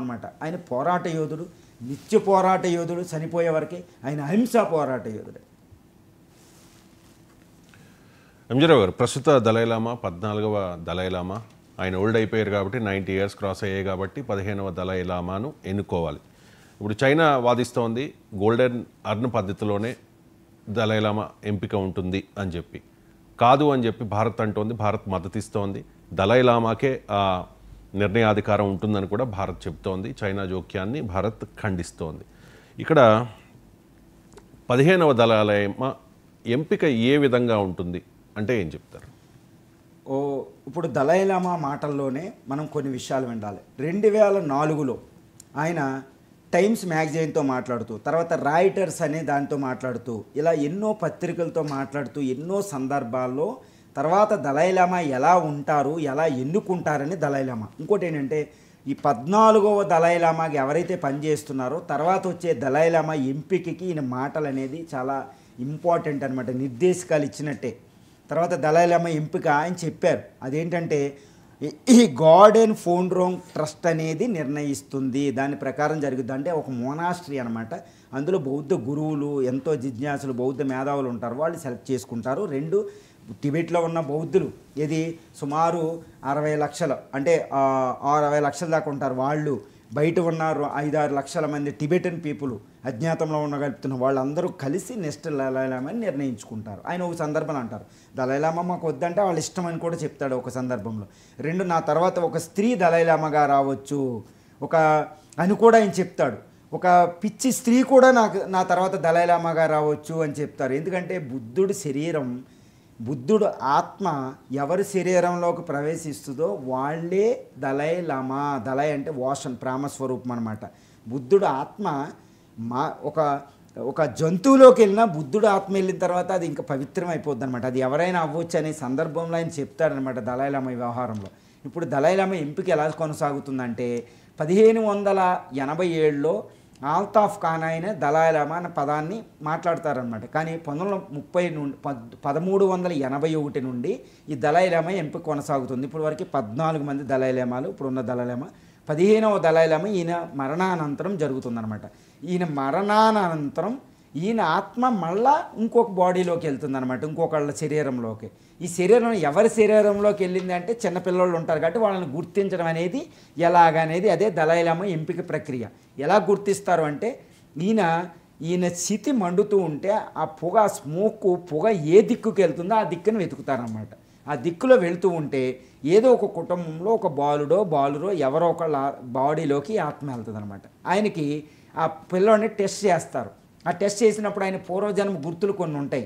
అనమాట. ఆయన పోరాట యోధుడు, నిత్య పోరాట యోధుడు, చనిపోయే వరకే ఆయన అహింసా పోరాట యోధుడు. ఎంజీరావు గారు, ప్రస్తుత దలైలామా 14వ దలైలామా. ఆయన ఓల్డ్ అయిపోయారు కాబట్టి 90 years క్రాస్ అయ్యాయి కాబట్టి 15వ దలైలామాను ఎన్నుకోవాలి. ఇప్పుడు చైనా వాదిస్తోంది గోల్డెన్ అర్న్ పద్ధతిలోనే దలైలామా ఎంపిక ఉంటుంది అని చెప్పి. కాదు అని చెప్పి భారత్ అంటోంది. భారత్ మద్దతిస్తోంది. దలైలామాకే ఆ నిర్ణయాధికారం ఉంటుందని కూడా భారత్ చెప్తోంది. చైనా జోక్యాన్ని భారత్ ఖండిస్తోంది. ఇక్కడ 15వ దలైలామా ఎంపిక ఏ విధంగా ఉంటుంది అంటే ఏం చెప్తారు? ఇప్పుడు దలైలామా మాటల్లోనే మనం కొన్ని విషయాలు వినాలి. 2004లో ఆయన టైమ్స్ మ్యాగజైన్తో మాట్లాడుతూ, తర్వాత రాయిటర్స్ అనే దాంతో మాట్లాడుతూ, ఇలా ఎన్నో పత్రికలతో మాట్లాడుతూ ఎన్నో సందర్భాల్లో తర్వాత దలైలామా ఎలా ఉంటారు, ఎలా ఎన్నుకుంటారని దలైలామా. ఇంకోటి ఏంటంటే ఈ 14వ దలైలామాకి ఎవరైతే పనిచేస్తున్నారో తర్వాత వచ్చే దలైలామా ఎంపికకి ఈయన మాటలు అనేది చాలా ఇంపార్టెంట్ అనమాట, నిర్దేశకాలు ఇచ్చినట్టే. తర్వాత దలైలామా ఎంపిక ఆయన చెప్పారు. అదేంటంటే ఈ గార్డెన్ ఫోండ్రోంగ్ ట్రస్ట్ అనేది నిర్ణయిస్తుంది, దాని ప్రకారం జరుగుద్ది. అంటే ఒక మోనాస్ట్రీ అనమాట. అందులో బౌద్ధ గురువులు, ఎంతో జిజ్ఞాసులు, బౌద్ధ మేధావులు ఉంటారు, వాళ్ళు సెలెక్ట్ చేసుకుంటారు. 2 టిబెట్లో ఉన్న బౌద్ధులు ఇది సుమారు 60 లక్షలు, అంటే 60 లక్షల దాకా ఉంటారు వాళ్ళు. బయట ఉన్న 5-6 లక్షల మంది టిబెటన్ పీపుల్, అజ్ఞాతంలో ఉండగలుగుతున్న వాళ్ళందరూ కలిసి నెక్స్ట్ దలైలామాని నిర్ణయించుకుంటారు. ఆయన ఒక సందర్భంలో అంటారు దలైలామా మాకు వద్దంటే వాళ్ళ ఇష్టం అని కూడా చెప్తాడు ఒక సందర్భంలో. 2 నా తర్వాత ఒక స్త్రీ దలైలామాగా రావచ్చు అని కూడా ఆయన చెప్తాడు. ఒక పిచ్చి స్త్రీ కూడా నా తర్వాత దలైలామాగా రావచ్చు అని చెప్తారు. ఎందుకంటే బుద్ధుడు ఆత్మ ఎవరి శరీరంలోకి ప్రవేశిస్తుందో వాళ్ళే దలైలామా. దలై అంటే వాషన్, ప్రేమస్వరూపం అనమాట. బుద్ధుడు ఆత్మ ఒక జంతువులోకి వెళ్ళినా బుద్ధుడు ఆత్మ వెళ్ళిన తర్వాత అది ఇంకా పవిత్రం అయిపోద్ది అనమాట. అది ఎవరైనా అవ్వచ్చు అనే సందర్భంలో ఆయన చెప్తాడనమాట దలైలామా ఈ వ్యవహారంలో. ఇప్పుడు దలైలామా ఎంపిక ఎలా కొనసాగుతుందంటే 1587లో ఆల్తాఫ్ ఖాన్ అయిన దలైలామా అనే పదాన్ని మాట్లాడతారనమాట. కానీ 1381 నుండి ఈ దలైలామా ఎంపిక కొనసాగుతుంది. ఇప్పుడు వరకు 14 మంది దలైలామాలు ఇప్పుడున్న దలైలామా. 15వ దలైలామా ఈయన మరణానంతరం జరుగుతుందన్నమాట. ఈయన మరణానంతరం ఈయన ఆత్మ మళ్ళా ఇంకొక బాడీలోకి వెళ్తుందన్నమాట, ఇంకొకళ్ళ శరీరంలోకి. ఈ శరీరం ఎవరి శరీరంలోకి వెళ్ళింది అంటే చిన్నపిల్లలు ఉంటారు కాబట్టి వాళ్ళని గుర్తించడం అనేది ఎలాగనేది అదే దలైలామా ఎంపిక ప్రక్రియ. ఎలా గుర్తిస్తారు అంటే ఈయన స్థితి మండుతూ ఉంటే ఆ పొగ ఏ దిక్కుకి వెళ్తుందో ఆ దిక్కును వెతుకుతారన్నమాట. ఆ దిక్కులో వెళుతూ ఉంటే ఏదో ఒక కుటుంబంలో ఒక బాలురో ఎవరో ఒకళ్ళ బాడీలోకి ఆత్మ వెళ్తుంది అనమాట. ఆయనకి ఆ పిల్లోని టెస్ట్ చేస్తారు. ఆ టెస్ట్ చేసినప్పుడు ఆయన పూర్వజన్మ గుర్తులు కొన్ని ఉంటాయి,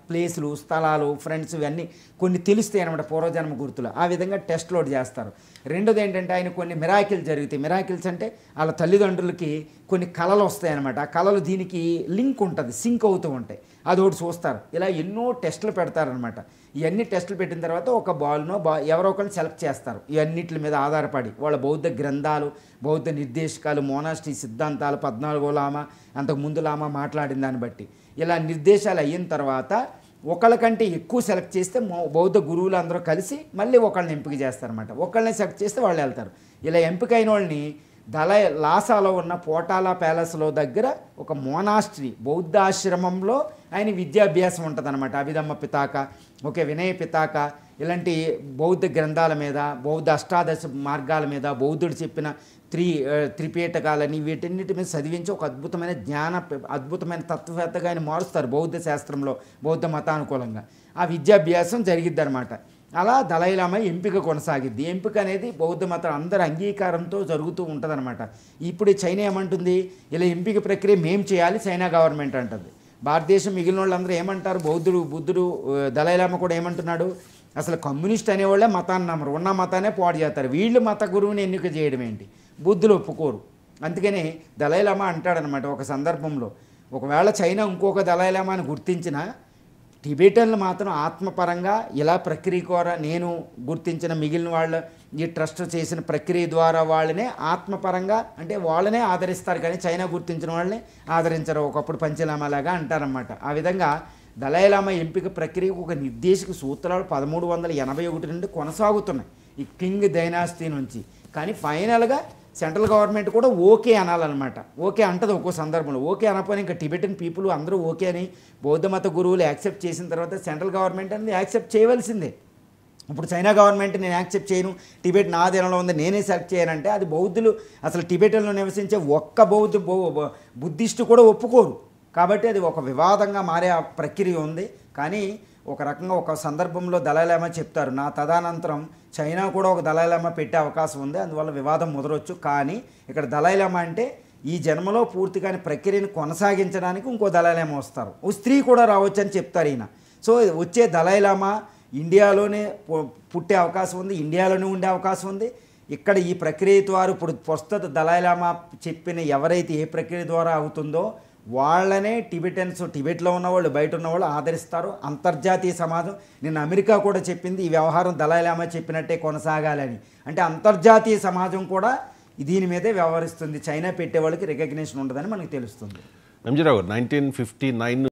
ప్లేసులు, స్థలాలు, ఫ్రెండ్స్, ఇవన్నీ కొన్ని తెలుస్తాయి అనమాట, పూర్వజన్మ గుర్తులు. ఆ విధంగా టెస్ట్ లోడ్ చేస్తారు. రెండోది ఏంటంటే ఆయన కొన్ని మిరాకిల్ జరుగుతాయి. మిరాకిల్స్ అంటే వాళ్ళ తల్లిదండ్రులకి కొన్ని కళలు వస్తాయన్నమాట. ఆ కళలు దీనికి లింక్ ఉంటుంది, సింక్ అవుతూ ఉంటాయి. అది ఒకటి చూస్తారు. ఇలా ఎన్నో టెస్టులు పెడతారనమాట. ఇవన్నీ టెస్టులు పెట్టిన తర్వాత ఒక ఎవరో ఒకరిని సెలెక్ట్ చేస్తారు. ఇవన్నిటి మీద ఆధారపడి వాళ్ళ బౌద్ధ గ్రంథాలు, బౌద్ధ నిర్దేశకాలు, మోనాస్ట్రీ సిద్ధాంతాలు, 14వ లామా, అంతకుముందు లామా మాట్లాడిన దాన్ని బట్టి ఇలా నిర్దేశాలు అయిన తర్వాత ఒకళ్ళకంటే ఎక్కువ సెలెక్ట్ చేస్తే బౌద్ధ గురువులు అందరూ కలిసి మళ్ళీ ఒకళ్ళని ఎంపిక చేస్తారన్నమాట. ఒకళ్ళని సెలెక్ట్ చేస్తే వాళ్ళు వెళ్తారు. ఇలా ఎంపిక అయిన వాళ్ళని లాసాలో ఉన్న పోటాలా ప్యాలెస్లో దగ్గర ఒక మోనాస్ట్రీ బౌద్ధాశ్రమంలో ఆయన విద్యాభ్యాసం ఉంటుంది అనమాట. అభిధమ్మ పితాక, వినయ పితాక, ఇలాంటి బౌద్ధ గ్రంథాల మీద, బౌద్ధ అష్టాదశ మార్గాల మీద, బౌద్ధుడు చెప్పిన త్రిపీఠకాలని వీటన్నిటి మీద చదివించి ఒక అద్భుతమైన తత్వవేత్తగా ఆయన మారుస్తారు బౌద్ధ శాస్త్రంలో, బౌద్ధ మతానుకూలంగా. ఆ విద్యాభ్యాసం జరిగిద్ది అనమాట. అలా దలైలామా ఎంపిక కొనసాగిద్ది. ఎంపిక అనేది బౌద్ధ మతం అందరి అంగీకారంతో జరుగుతూ ఉంటుందన్నమాట. ఇప్పుడు చైనా ఏమంటుంది, ఇలా ఎంపిక ప్రక్రియ మేం చేయాలి చైనా గవర్నమెంట్ అంటుంది. భారతదేశం మిగిలిన వాళ్ళందరూ ఏమంటారు, బుద్ధుడు దలైలామా కూడా ఏమంటున్నాడు, అసలు కమ్యూనిస్ట్ అనేవాళ్ళే మతాన్ని నమ్మరు, ఉన్న మతానే పాడు చేస్తారు, వీళ్ళు మత గురువుని ఎన్నిక చేయడం ఏంటి, బుద్ధులు ఒప్పుకోరు. అందుకని దలైలామా అంటాడనమాట ఒక సందర్భంలో, ఒకవేళ చైనా ఇంకొక దలైలామాని గుర్తించిన టిబెటన్లు మాత్రం ఆత్మపరంగా ఇలా ప్రక్రియ ద్వారా నేను గుర్తించిన మిగిలిన వాళ్ళ ఈ ట్రస్ట్ చేసిన ప్రక్రియ ద్వారా వాళ్ళనే ఆత్మపరంగా అంటే వాళ్ళనే ఆదరిస్తారు, కానీ చైనా గుర్తించిన వాళ్ళని ఆదరించరు. ఒకప్పుడు పంచలామాలాగా అంటారన్నమాట. ఆ విధంగా దలైలామా ఎంపిక ప్రక్రియకు ఒక నిర్దేశక సూత్రాలు 1381 నుండి కొనసాగుతున్నాయి ఈ కింగ్ డైనాసిటీ నుంచి. కానీ ఫైనల్గా సెంట్రల్ గవర్నమెంట్ కూడా ఓకే అనాలన్నమాట. ఓకే అంటది ఒక్కో సందర్భంలో. ఓకే అనకపోయినా ఇంకా టిబెటన్ పీపుల్ అందరూ ఓకే అని బౌద్ధ మత గురువులు యాక్సెప్ట్ చేసిన తర్వాత సెంట్రల్ గవర్నమెంట్ అనేది యాక్సెప్ట్ చేయవలసిందే. ఇప్పుడు చైనా గవర్నమెంట్ నేను యాక్సెప్ట్ చేయను, టిబెట్ నా అధీనంలో ఉంది, నేనే సెలెక్ట్ చేయనంటే అది బౌద్ధులు అసలు టిబెటన్లో నివసించే ఒక్క బుద్ధిస్టు కూడా ఒప్పుకోరు. కాబట్టి అది ఒక వివాదంగా మారే ప్రక్రియ ఉంది. కానీ ఒక రకంగా ఒక సందర్భంలో దలైలామా చెప్తారు, నా తదనంతరం చైనా కూడా ఒక దలైలామా పెట్టే అవకాశం ఉంది, అందువల్ల వివాదం ముదరొచ్చు. కానీ ఇక్కడ దలైలామా అంటే ఈ జన్మలో పూర్తిగాని ప్రక్రియను కొనసాగించడానికి ఇంకో దలైలామా వస్తారు, ఓ స్త్రీ కూడా రావచ్చు అని చెప్తారు ఈయన. సో వచ్చే దలైలామా ఇండియాలోనే పుట్టే అవకాశం ఉంది, ఇండియాలోనే ఉండే అవకాశం ఉంది. ఇక్కడ ఈ ప్రక్రియ ద్వారా ఇప్పుడు ప్రస్తుత దలైలామా చెప్పిన ఎవరైతే ఏ ప్రక్రియ ద్వారా అవుతుందో వాళ్ళనే టిబెటన్స్, టిబెట్లో ఉన్నవాళ్ళు బయట ఉన్నవాళ్ళు ఆదరిస్తారు. అంతర్జాతీయ సమాజం నిన్న అమెరికా కూడా చెప్పింది ఈ వ్యవహారం దలైలామా చెప్పినట్టే కొనసాగాలని. అంటే అంతర్జాతీయ సమాజం కూడా దీని మీదే వ్యవహరిస్తుంది. చైనా పెట్టే వాళ్ళకి రికగ్నిషన్ ఉండదని మనకు తెలుస్తుంది. ఎంజీరావు గారు 1959